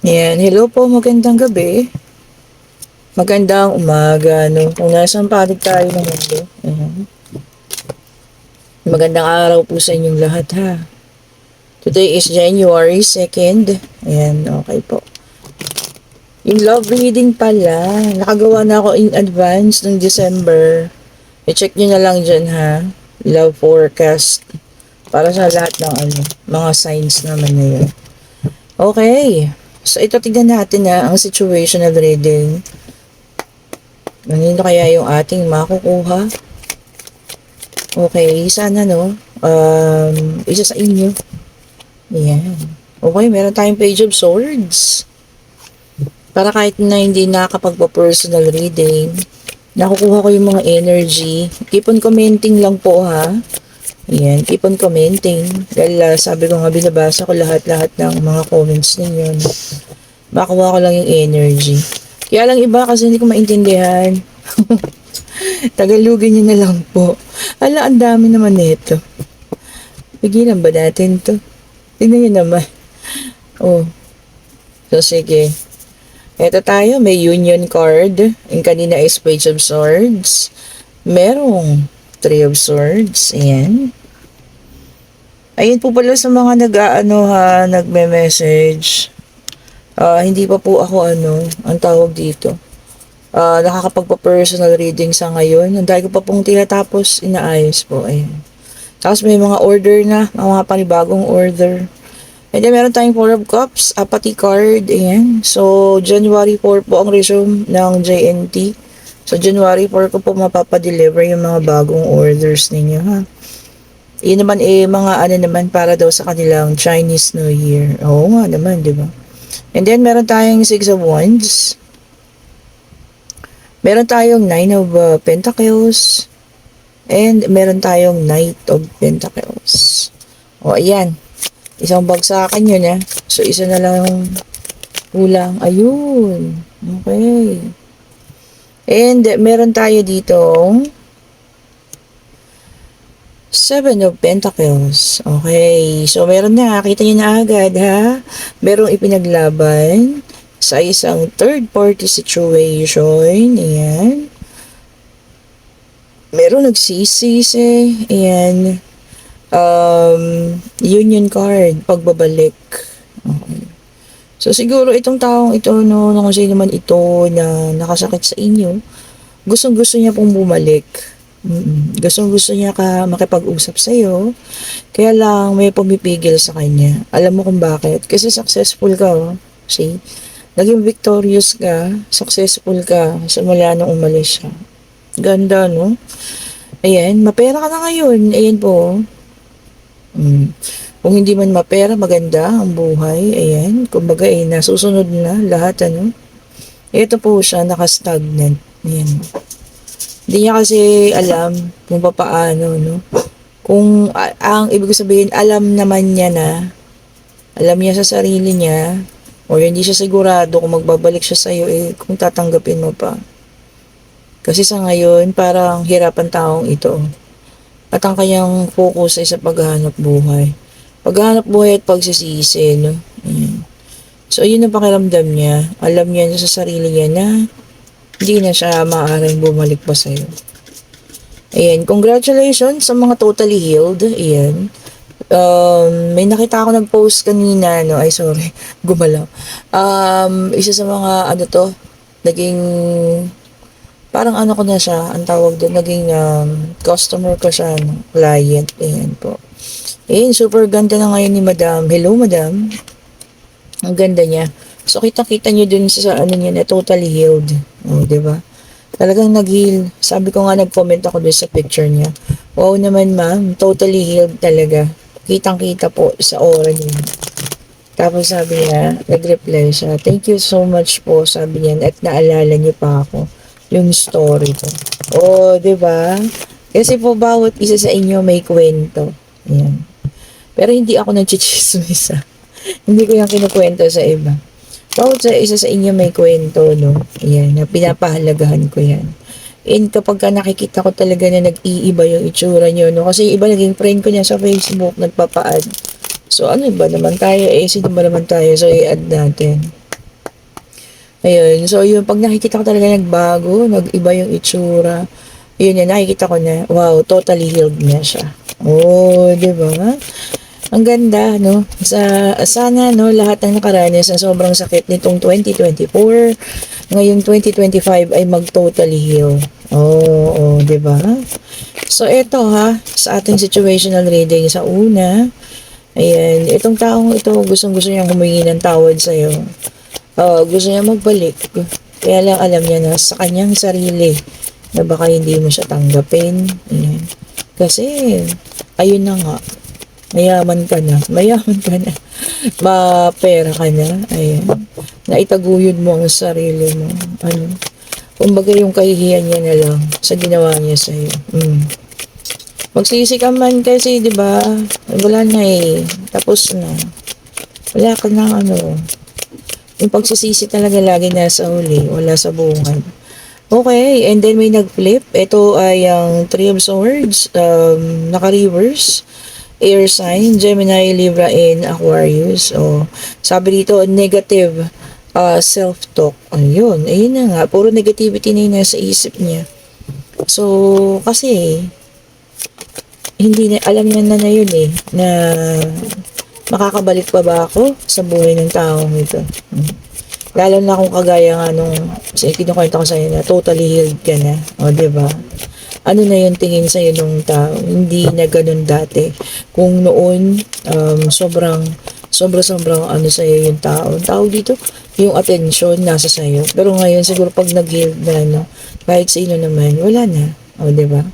Yan, hello po, magandang gabi. Magandang umaga, no? Kung nasaan panig tayo ng mundo. Ayan. Magandang araw po sa inyong lahat, ha. Today is January 2nd. Ayan, okay po. Yung love reading pala, nakagawa na ako in advance ng December. I-check nyo na lang dyan, ha. Love forecast. Para sa lahat ng mga signs naman na yun. Okay. So, ito tignan natin na ang situational reading. Kanino kaya yung ating makukuha? Okay, sana no. Isa sa inyo. Ayan. Okay, meron tayong Page of Swords. Para kahit na hindi nakakapagpa-personal reading, nakukuha ko yung mga energy. Keep on commenting lang po ha. Ayan, keep on commenting. Dahil sabi ko nga binabasa ko lahat-lahat ng mga comments ninyo. Makuha ko lang yung energy. Kaya lang iba kasi hindi ko maintindihan. Tagalogin nyo na lang po. Ala, ang dami naman nito. Pigilan ba natin to? Tignan nyo naman. Oh. So, sige. Ito tayo, may Union card. Yung kanina is Page of Swords. Merong Three of Swords. Ayan. Ayun po pala sa mga nagme-message. Hindi pa po ako ang tawag dito. Nakakapagpa-personal reading sa ngayon. Ang dahil ko pa pong tinatapos, inaayos po. Ayan. Tapos may mga order na, mga panibagong order. And then meron tayong Four of Cups, apathy card. Ayan. So, January 4 po ang resume ng JNT. So, January 4 ko po mapapadeliver yung mga bagong orders ninyo, ha. Yun naman mga naman para daw sa kanilang Chinese New Year. Oo nga naman, di ba? And then, meron tayong Six of Wands. Meron tayong Nine of Pentacles. And meron tayong Knight of Pentacles. O, ayan. Isang bagsakan yun, ha. So, isa na lang kulang. Ayun. Okay. And meron tayo ditong Seven of Pentacles. Okay. So, meron na. Kita nyo na agad, ha. Merong ipinaglaban sa isang third party situation. Ayan. Meron nagsisisi. Ayan. Union card. Pagbabalik. Okay. So, siguro itong taong ito, no, kung sino man ito na nakasakit sa inyo, gustong-gusto niya pong bumalik. Gustong-gusto niya makipag-usap sa iyo. Kaya lang may pumipigil sa kanya. Alam mo kung bakit? Kasi successful ka, oh. See? Naging victorious ka, successful ka simula nung umalis siya. Ganda, no? Ayan, mapera ka na ngayon. Ayan po. Kung hindi man mapera, maganda ang buhay. Ayan, kumbaga nasusunod na lahat, Ito po siya, nakastagnant. Ayan. Hindi niya kasi alam kung paano, no? Kung ang ibig sabihin, alam naman niya na, alam niya sa sarili niya, o hindi siya sigurado kung magbabalik siya sa iyo, kung tatanggapin mo pa. Kasi sa ngayon, parang hirapan taong ito. At ang kanyang focus ay sa paghahanap buhay. Paghahanap buhay at pagsisisi, no? Ayan. So, yun ang pakiramdam niya. Alam niya sa sarili niya na hindi na siya maaaring bumalik pa sa'yo. Ayan, congratulations sa mga totally healed. Ayan. May nakita ako nag-post kanina, no? Ay, sorry. Gumalaw. Isa sa mga, naging, parang ko na siya, ang tawag doon, naging customer ko siya, no? Client. Ayan po. Ayan, super ganda na ngayon ni Madam. Hello, Madam. Ang ganda niya. So, kita-kita nyo dun sa niya na totally healed. O, diba? Talagang nag-heal. Sabi ko nga, nag-comment ako dun sa picture niya. Wow naman, ma'am. Totally healed talaga. Kitang-kita po sa aura niya. Tapos sabi niya, nag-reply siya, thank you so much po, sabi niya, at naalala niyo pa ako yung story ko. O, diba? Kasi po, bawat isa sa inyo may kwento. Ayan. Pero hindi ako nag-chichismis, Hindi ko yung kinukwento sa iba. Bawat sa isa sa inyo may kwento, no? Ayan, na pinapahalagahan ko yan. And kapag ka nakikita ko talaga na nag-iiba yung itsura nyo, no? Kasi iba naging friend ko niya sa Facebook, nagpapa-add. So, ano ba naman tayo? Sino ba naman tayo? So, i-add natin. Ayun, so yun, pag nakikita ko talaga nagbago, nag-iba yung itsura, yun yun, nakikita ko na, wow, totally healed na siya. Oh, di ba? Ang ganda, no? Sana, no, lahat ng nakaranas ng sobrang sakit nitong 2024, ngayong 2025 ay mag-totally heal. Oo, di ba? So, eto ha, sa ating situational reading sa una, ayan, itong taong ito, gustong-gusto niyang humingi ng tawad sa'yo. Gusto niya magbalik. Kaya lang alam niya na sa kanyang sarili na baka hindi mo siya tanggapin. Ayan. Kasi, ayun na nga, mayaman ka na. Mayaman ka na. Mapera ka na. Ayan. Naitaguyod mo ang sarili mo. Ano? Kumbaga yung kahihiyan niya na lang sa ginawa niya sa'yo. Magsisi ka man kasi, di ba? Wala na eh. Tapos na. Wala ka na ano. Yung pagsisisi talaga lagi nasa huli, wala sa bungan. Okay, and then may nag-flip. Ito ay ang Three of Swords, naka-reverse. Air sign, Gemini, Libra, and Aquarius. O, sabi dito, negative self-talk. Ayun na nga. Puro negativity na yung nasa isip niya. So, kasi, hindi na, alam niya na yun eh, na makakabalik pa ba ako sa buhay ng taong ito. Lalo na kung kagaya nga nung kinukwento ko sa'yo na totally healed ka na. O, diba? Ano na yung tingin sa'yo nung tao? Hindi na ganun dati. Kung noon, sobrang ano sa'yo yung tao. Tao dito, yung attention nasa sa'yo. Pero ngayon, siguro pag nag-healed na, no, kahit sino naman, wala na. O, diba?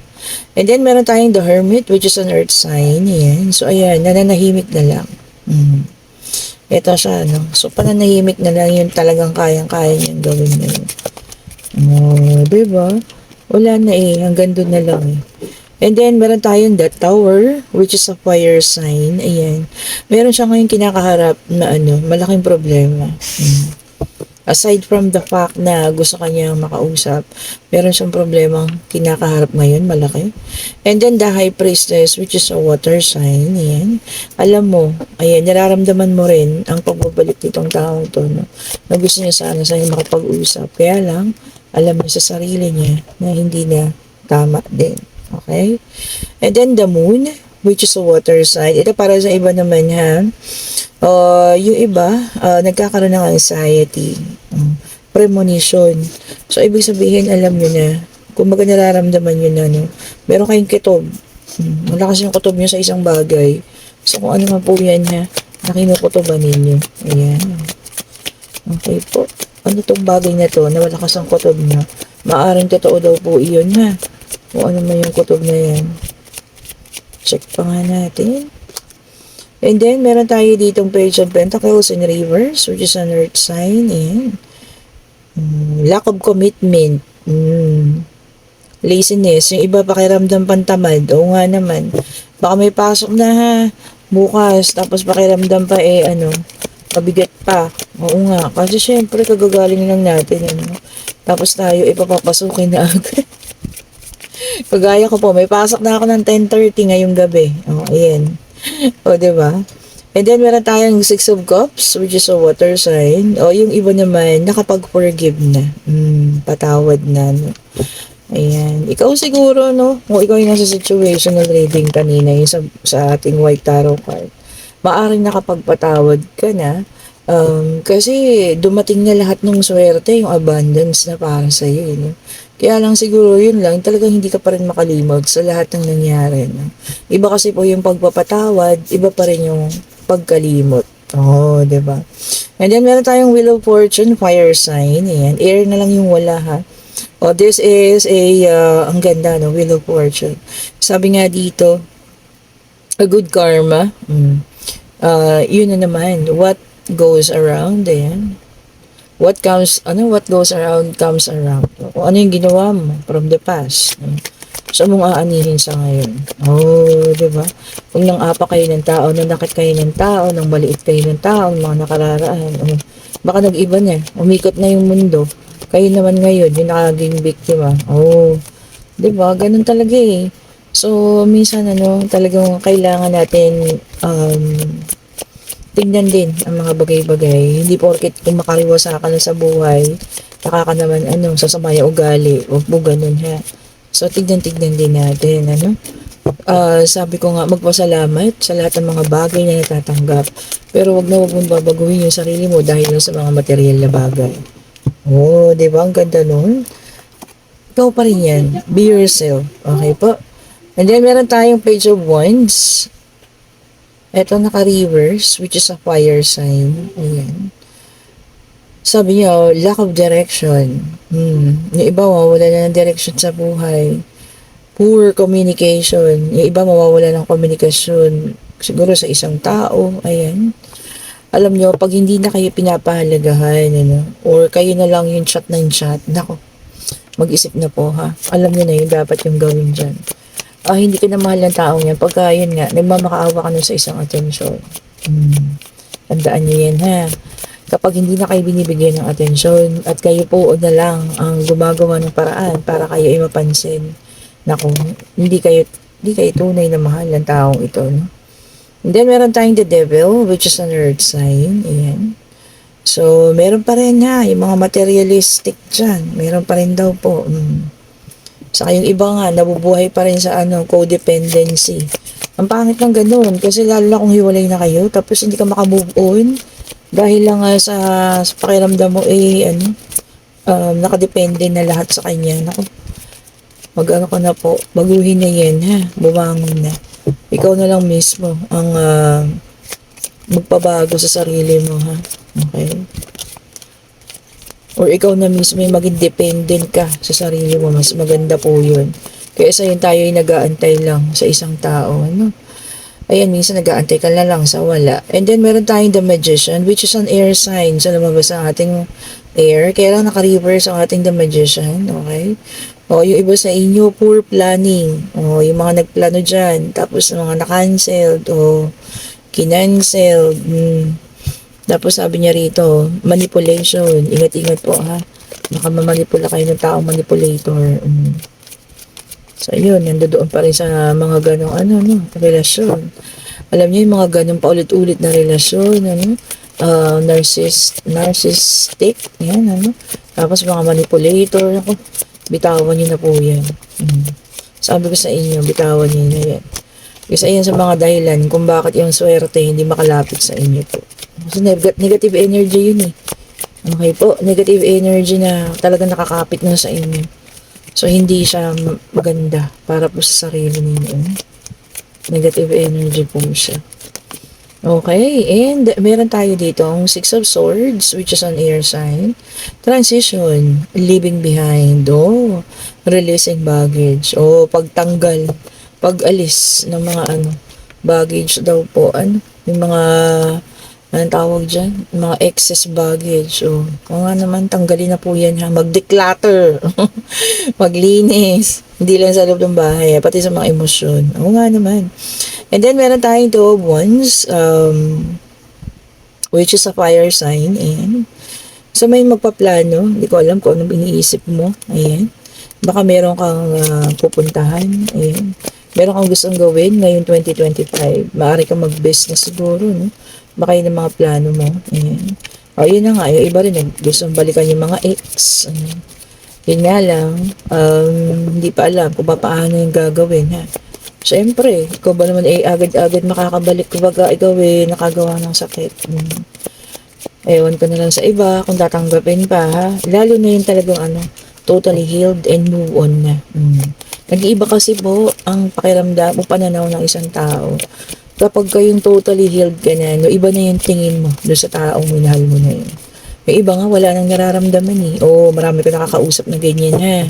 And then, meron tayong the Hermit, which is an earth sign. Yan. So, ayan, nananahimik na lang. Ito siya, no? So, pananahimik na lang yun talagang kayang-kaya niyang gawin na yun. Diba? Wala na eh. Hanggang doon na lang eh. And then, meron tayong that Tower, which is a fire sign. Ayan. Meron siya ngayon kinakaharap na malaking problema. Aside from the fact na gusto kanyang makausap, meron siyang problemang kinakaharap ngayon, malaki. And then the High Priestess, which is a water sign, ayan. Alam mo, ayan, nararamdaman mo rin ang pagbabalik nitong taong to, no? Na gusto niya sana sa'yo makapag-usap. Kaya lang, alam niya sa sarili niya na hindi na tama din. Okay? And then the Moon, which is a water sign. Ito para sa iba naman ha. Yung iba, nagkakaroon ng anxiety, premonition. So, ibig sabihin, alam nyo na, kung baga nararamdaman nyo na, no, meron kayong kitob. Malakas yung kutob nyo sa isang bagay. So, kung ano man po yan, ha, na kinukutoban ninyo. Ayan. Okay po. Ano tong bagay na to, na malakas ang kutob nyo? Maaring totoo daw po iyon, ha. Kung ano man yung kutob na yan. Check pa nga natin. And then, meron tayo ditong Page of Pentacles in reverse, which is an earth sign. Ayan. Lack of commitment. Laziness. Yung iba pakiramdam pantamad. Oo nga naman. Baka may pasok na ha. Bukas. Tapos pakiramdam pa pabigat pa. Oo nga. Kasi syempre, kagagaling lang natin. Tapos tayo ipapapasukin na agad. Kagaya ko po, may pasok na ako ng 10:30 ngayong gabi. Ayan. Diba? And then, meron tayong Six of Cups, which is a water sign. Yung iba naman, nakapag-forgive na. Patawad na, no? Ayan. Ikaw siguro, no? Kung ikaw yung nasa situational reading kanina, yung sa ating white tarot card, maaring nakapagpatawad ka na. Kasi dumating na lahat ng swerte, yung abundance na para sa'yo, no? Kaya lang siguro yun lang, talagang hindi ka pa rin makalimot sa lahat ng nangyari. No? Iba kasi po yung pagpapatawad, iba pa rin yung pagkalimot. Diba? And then meron tayong Wheel of Fortune, fire sign. Ayan. Air na lang yung wala ha. This is ang ganda, no? Wheel of Fortune. Sabi nga dito, a good karma. Yun na naman, what goes around, ayan. What goes around comes around. Kung ano yung ginawa mo from the past, saan mong aanihin sa ngayon? Diba? Kung nang-apa kayo ng tao, nanakit kayo ng tao, nang maliit kayo ng tao, mga nakararaan, baka nag-iba na, umikot na yung mundo. Kayo naman ngayon, yung nakaging biktima. Diba? Ganun talaga eh. So, minsan talagang kailangan natin tingnan din ang mga bagay-bagay. Hindi porket kung makariwasa ka na sa buhay, nakaka naman sasama yung ugali. Huwag mo ganun ha. So, tignan-tignan din natin, sabi ko nga, magpasalamat sa lahat ng mga bagay na natatanggap. Pero wag mong babaguhin yung sarili mo dahil lang sa mga material na bagay. Oh, di ba? Ang ganda nun. Ikaw pa rin yan. Be yourself. Okay po? And then, meron tayong page of wands. Ito naka-reverse, which is a fire sign. Ayan. Sabi niya, lack of direction. Yung iba, wala na ng direction sa buhay. Poor communication. Yung iba, mawawala ng komunikasyon. Siguro sa isang tao. Ayan. Alam nyo, pag hindi na kayo pinapahalagahan, or kayo na lang yung chat ng chat, nako, mag-isip na po ha. Alam nyo na yun, dapat yung gawin dyan. Hindi ka na mahal ng taong yan. Pagka yun nga, nagmamakaawa ka na sa isang atensyon. Tandaan nyo yan ha. Kapag hindi na kayo binibigyan ng atensyon at kayo po na lang ang gumagawa ng paraan para kayo ay mapansin, naku, hindi kayo tunay na mahal ng taong ito, no? And then, meron tayong the devil, which is an earth sign. Ayan. So, meron pa rin ha, yung mga materialistic dyan. Meron pa rin daw po. Saka yung iba nga, nabubuhay pa rin sa codependency. Ang pangit ng ganun, kasi lalo na kung hiwalay na kayo, tapos hindi ka makamove on, dahil lang sa pakiramdam mo, nakadepende na lahat sa kanya. Naku, mag-ano ka na po, baguhin na yan ha, bumangon na. Ikaw na lang mismo ang magpabago sa sarili mo ha. Okay? Or ikaw na mismo yung maging dependent ka sa sarili mo. Mas maganda po yun. Kaysa yun tayo ay nag-aantay lang sa isang tao. Ayan, minsan nag-aantay ka na lang sa wala. And then meron tayong the magician, which is an air sign. So lumabas ang ating air. Kaya lang naka-reverse ang ating the magician. Okay? Yung iba sa inyo, poor planning. Yung mga nagplano dyan. Tapos mga na-cancelled. Kinancelled. Tapos sabi niya rito, manipulation. Ingat-ingat po ha. Baka mamanipula kayo ng taong manipulator. So yun, nandoon pa rin sa mga ganong relasyon. Alam niyo yung mga ganong paulit-ulit na relasyon, narcissistic, yan, Tapos mga manipulator, bitawan niyo na po yan. Sabi ko sa inyo, bitawan niyo na yan. Kasi yan sa mga dahilan kung bakit yung swerte hindi makalapit sa inyo po. Kasi negative energy yun eh. Okay po, negative energy na talaga nakakapit na sa inyo. So, hindi siya maganda para po sa sarili ninyo. Negative energy po siya. Okay, and meron tayo dito ang Six of Swords, which is an air sign. Transition, leaving behind, releasing baggage, pagtanggal, pag-alis ng mga baggage daw po, yung mga, anong tawag dyan? Mga excess baggage, kung nga naman, tanggalin na po yan ha, mag-declutter, maglinis, hindi lang sa loob ng bahay, pati sa mga emosyon, nga naman. And then, meron tayong Two of Wands, which is a fire sign. Ayan. So, may magpaplano. Hindi ko alam kung anong iniisip mo. Ayan. Baka meron kang pupuntahan. Ayan. Meron kang gustong gawin ngayong 2025. Maaari kang mag-business siguro, no? Baka yun ang mga plano mo. Ayan. Yun na nga. Yung iba rin, gustong balikan yung mga ex. Ayan. Yun nga lang, hindi pa alam kung paano yung gagawin, ha? Siyempre, ikaw ba naman agad-agad makakabalik kumbaga ikaw nakagawa ng sakit. Ewan ko na lang sa iba kung tatanggapin pa ha. Lalo na yung talagang totally healed and move on na. Nag-iiba kasi po ang pakiramdam o pananaw ng isang tao. Kapag kayong totally healed ka na, iba na yung tingin mo doon sa taong minahal mo na yun. May iba nga wala nang nararamdaman marami ko nakakausap na ganyan ha.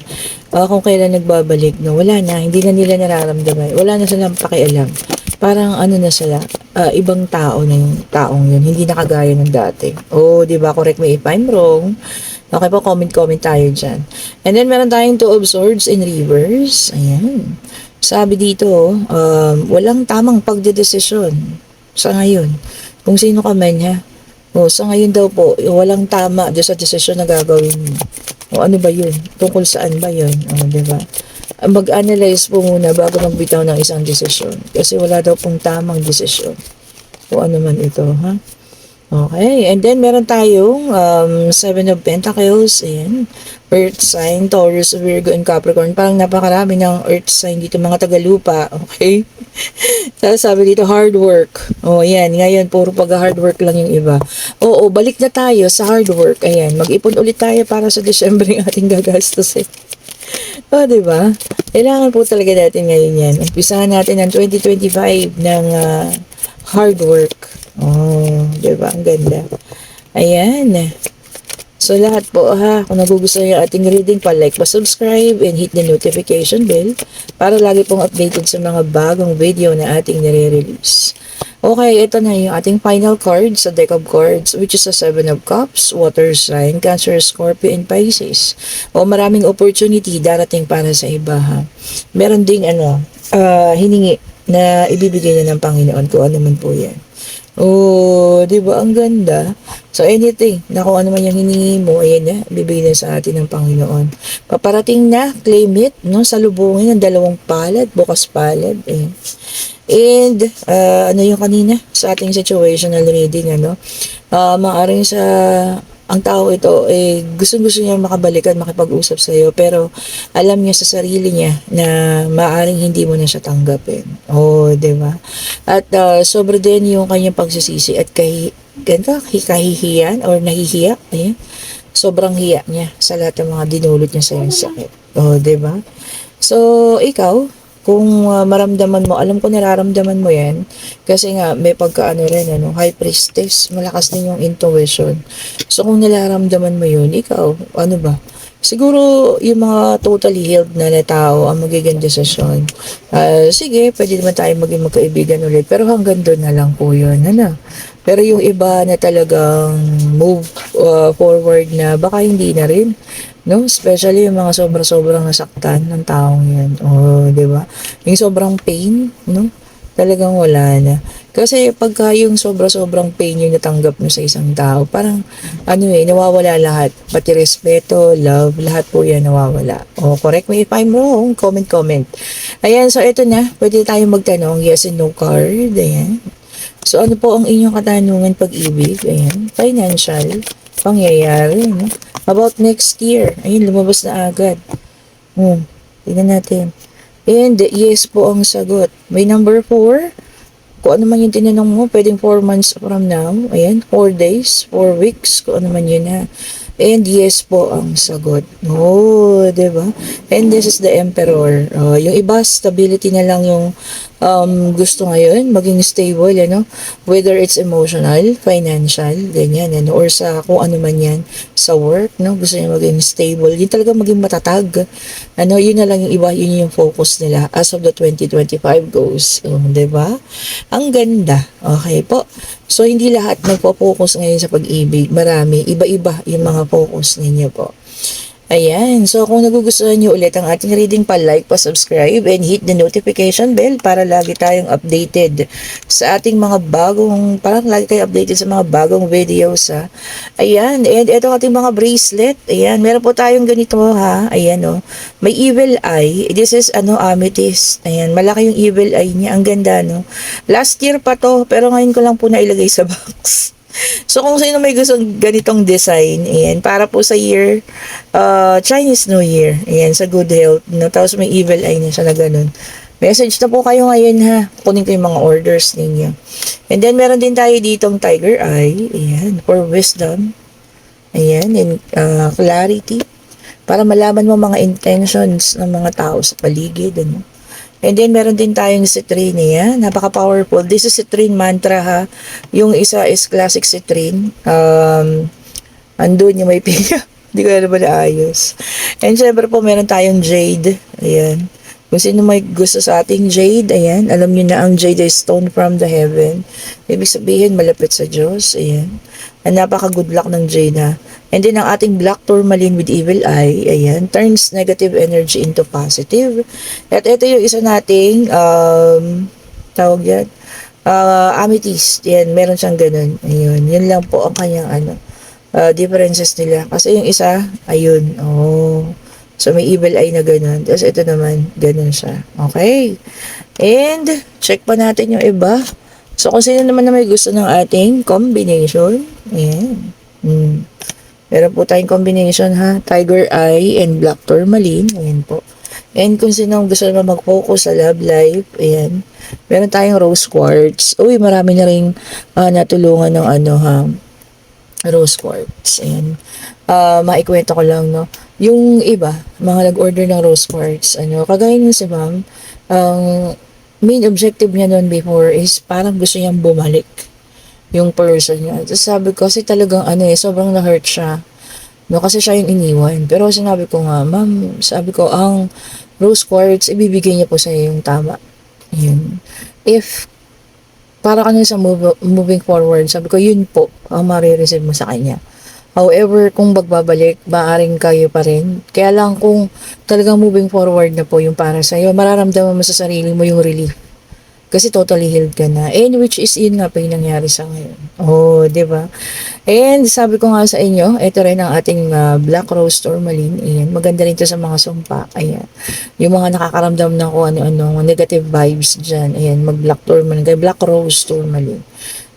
Kung kailan nagbabalik, wala na, hindi na nila nararamdaman. Wala na silang pakialam. Parang na sila, ibang tao na yung taong yun, hindi na kagaya ng dati. Di ba? Correct me if I'm wrong. Okay po, comment tayo dyan. And then meron tayong Two of Swords in reverse. Ayan. Sabi dito, walang tamang pagdedesisyon sa ngayon. Kung sino ka man ha. Sa ngayon daw po, walang tama doon sa desisyon na gagawin mo. Ano ba yun? Tungkol saan ba yun? Diba? Mag-analyze po muna bago magbitaw ng isang desisyon. Kasi wala daw pong tamang desisyon. Kung ano man ito, ha? Okay, and then meron tayong Seven of Pentacles, ayan. Earth sign, Taurus, Virgo, and Capricorn. Parang napakarami ng earth sign dito, mga tagalupa, okay? Tapos sabi dito, hard work. Oh, ayan, ngayon, puro pag-hard work lang yung iba. Oo, balik na tayo sa hard work, ayan. Mag-ipon ulit tayo para sa December yung ating gagastusin. Oh, di ba? Kailangan po talaga natin ngayon yan. Umpisahan natin ang 2025 ng hard work. Oh, di ba? Ang ganda. Ayan. So, lahat po ha, kung nagugustuhan yung ating reading, pa-like, pa-subscribe, and hit the notification bell para lagi pong updated sa mga bagong video na ating nire-release. Okay, ito na yung ating final card sa deck of cards, which is a Seven of Cups, Water Sign, Cancer, Scorpio, and Pisces. O maraming opportunity darating para sa iba ha. Meron ding hiningi na ibibigay na ng Panginoon kung ano man po yan. Oh, 'di ba ang ganda? So anything na kung ano man yung hiningi mo, ayan na, bibigay na sa atin ng Panginoon. Paparating na, claim it, no? Salubungin ng dalawang palad, bukas palad, eh. And, ano yung kanina sa ating situational reading, ano? Maaring sa ang tao ito, eh, gusto-gusto niya makabalikan, makipag-usap sa iyo, pero alam niya sa sarili niya na maaring hindi mo na siya tanggapin. Oh, di ba? At sobra din yung kanyang pagsisisi at kahihiyan or nahihiya. Ayan. Sobrang hiya niya sa lahat ng mga dinulot niya sa iyong sakit. Oh, di ba? So, ikaw, kung maramdaman mo, alam ko nararamdaman mo yan, kasi nga may pagkaano rin, ano, high priestess, malakas din yung intuition. So kung nararamdaman mo yun, ikaw, ano ba? Siguro yung mga totally healed na tao ang magiging desisyon. Sige, pwede naman tayo maging magkaibigan ulit, pero hanggang doon na lang po yun, ano? Pero yung iba na talagang move forward na, baka hindi na rin. No? Especially yung mga sobra-sobrang nasaktan ng taong yan. Oh, 'di ba? Yung sobrang pain, no? Talagang wala na. Kasi pagka yung sobra-sobrang pain yung natanggap mo sa isang tao, parang nawawala lahat. Pati respeto, love, lahat po yan nawawala. Oh, correct me if I'm wrong. Comment. Ayan, so ito na. Pwede tayong magtanong. Yes and no card. Ayan. So ano po ang inyong katanungan pag-ibig? Ayan. Financial. Pangyayari. No? About next year. Ayun, lumabas na agad. Tingnan natin. And yes po ang sagot. May number 4. Kung ano man yung tinanong mo, pwedeng 4 months from now. Ayan, 4 days, 4 weeks, kung ano man yun ha. And yes po ang sagot. Oh, diba? And this is the Emperor. Yung iba, stability na lang yung gusto ngayon, maging stable, ano? Whether it's emotional, financial, ganyan, ano? Or sa kung ano man yan, sa work, no? Gusto niya maging stable. Yun talaga maging matatag. Ano, yun na lang yung iba, yun yung focus nila as of the 2025 goes. Diba? Ang ganda. Okay po. So, hindi lahat nagpo-focus ngayon sa pag-ibig. Marami. Iba-iba yung mga focus ninyo po. Ayan. So, kung nagugustuhan nyo ulit ang ating reading, pa-like, pa-subscribe, and hit the notification bell para lagi tayong updated sa ating mga parang lagi tayong updated sa mga bagong videos, ha. Ayan. And ito ating mga bracelet. Ayan. Meron po tayong ganito, ha. Ayan, oh. May evil eye. This is, amethyst. Ayan. Malaki yung evil eye niya. Ang ganda, no. Last year pa to, pero ngayon ko lang po nailagay sa box. So, kung sino may gustong ganitong design, ayan, para po sa year, Chinese New Year, ayan, sa good health, no? Tapos may evil eye na siya na ganun. Message na po kayo ngayon, ha. Kunin ko yung mga orders ninyo. And then, meron din tayo ditong tiger eye, ayan, for wisdom, ayan, and clarity, para malaman mo mga intentions ng mga tao sa paligid, ano. And then, meron din tayong citrine, yan. Napaka-powerful. This is citrine mantra, ha. Yung isa is classic citrine. Andun yung may pinya. Hindi ko alam ba naayos. And syempre po, meron tayong jade. Ayan. Kung sino may gusto sa ating jade, ayan. Alam niyo na ang jade is stone from the heaven. Ibig sabihin, malapit sa Diyos. Ayan. Ang napaka-good luck ng jade, ha. And then, ang ating black tourmaline with evil eye, ayan, turns negative energy into positive. At ito yung isa nating, tawag yan, amethyst. Yan, meron siyang ganun. Ayun, yun lang po ang kanyang, differences nila. Kasi yung isa, ayun, so may evil eye na ganun. Tapos ito naman, ganun siya. Okay. And, check pa natin yung iba. So, kung sino naman na may gusto ng ating combination, ayan. Meron po tayong combination ha, Tiger Eye and Black Tourmaline, ayan po. And kung sino gusto naman mag-focus sa love life, ayan. Meron tayong Rose Quartz. Uy, marami na rin natulungan ng ano ha, Rose Quartz. Ayan. Maikwento ko lang, no. Yung iba, mga nag-order ng Rose Quartz, ano, kagaya nung si ma'am, ang main objective niya noon before is parang gusto niyang bumalik yung person niya. Tapos sabi ko, kasi talagang ano sobrang na-hurt siya. No, kasi siya yung iniwan. Pero sinabi ko nga, ma'am, sabi ko, ang Rose Quartz, ibibigay niya po sa iyo yung tama. Yun. If para ka na sa moving forward, sabi ko, yun po ang marireceive mo sa kanya. However, kung magbabalik, maaring kayo pa rin. Kaya lang kung talagang moving forward na po yung para sa'yo, mararamdaman mo sa sarili mo yung relief. Kasi totally healed ka na. And which is yun nga pa yung nangyari sa ngayon. Oh, di ba? And sabi ko nga sa inyo, ito rin ang ating Black Rose Tourmaline. Ayan, maganda rin to sa mga sumpa. Ayan. Yung mga nakakaramdam ng kung ano-ano, negative vibes dyan. Ayan, mag-Black Tourmaline. Kaya Black Rose Tourmaline.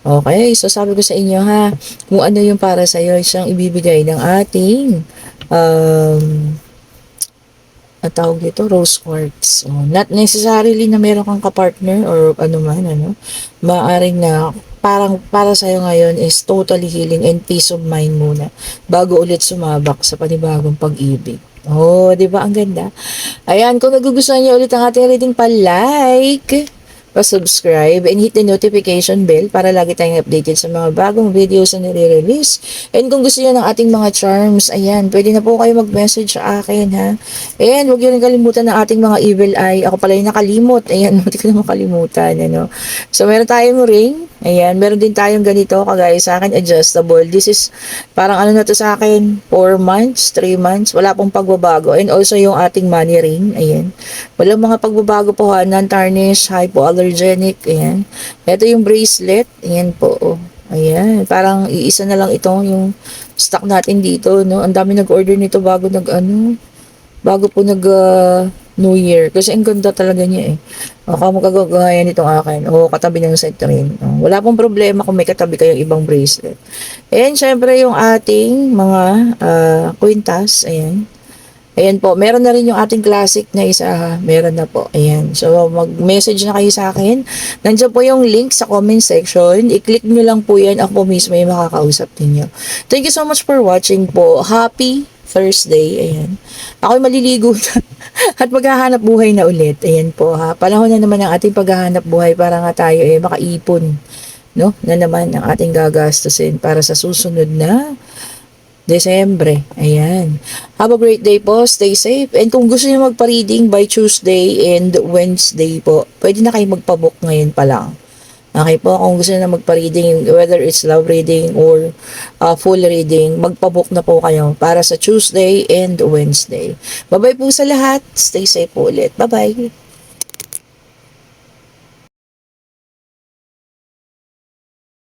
Okay, so sabi ko sa inyo ha, kung ano yung para sa iyo, siyang ibibigay ng ating tawag dito, Rose Quartz. Not necessarily na meron kang kapartner or ano man, ano. Maaring na parang para sa'yo ngayon is totally healing and peace of mind muna bago ulit sumabak sa panibagong pag-ibig. Oh, di ba? Ang ganda. Ayan, kung nagugustuhan niyo ulit ang ating reading, pa-like, pa-subscribe, and hit the notification bell para lagi tayong updated sa mga bagong videos na nire-release. And kung gusto niyo ng ating mga charms, ayan, pwede na po kayo mag-message sa akin, ha. And huwag niyo rin kalimutan ng ating mga evil eye. Ako pala yung nakalimot. Ayan, hindi ko na makalimutan, ano. So, meron tayong ring. Ayan, meron din tayong ganito, kagaya sa akin, adjustable. This is, parang ano na to sa akin, 4 months, 3 months, wala pong pagbabago. And also yung ating money ring, ayan. Walang mga pagbabago po ha, non-tarnish, hypoallergenic, ayan. Ito yung bracelet, ayan po, oh. Ayan, parang iisa na lang ito yung stock natin dito, no. Ang dami nag-order nito bago po New Year. Kasi ang ganda talaga niya eh. Kamukagagaya nitong akin. O katabi ng set rin. Wala pong problema kung may katabi kayong ibang bracelet. And syempre yung ating mga kwintas. Ayan. Ayan po. Meron na rin yung ating classic na isa. Meron na po. Ayan. So mag-message na kayo sa akin. Nandiyan po yung link sa comment section. I-click nyo lang po yan. Ako po mismo yung makakausap ninyo. Thank you so much for watching po. Happy Thursday. Ayan. Ako'y maliligo na. At maghahanap buhay na ulit. Ayan po ha. Panahon na naman ang ating paghahanap buhay para nga tayo makaipon. No? Na naman ang ating gagastusin para sa susunod na Desembre. Ayan. Have a great day po. Stay safe. And kung gusto niyo magpa-reading by Tuesday and Wednesday po, pwede na kayo magpa-book ngayon pa lang. Okay po, kung gusto na magpa-reading, whether it's love reading or full reading, magpa-book na po kayo para sa Tuesday and Wednesday. Bye-bye po sa lahat. Stay safe po ulit. Bye-bye.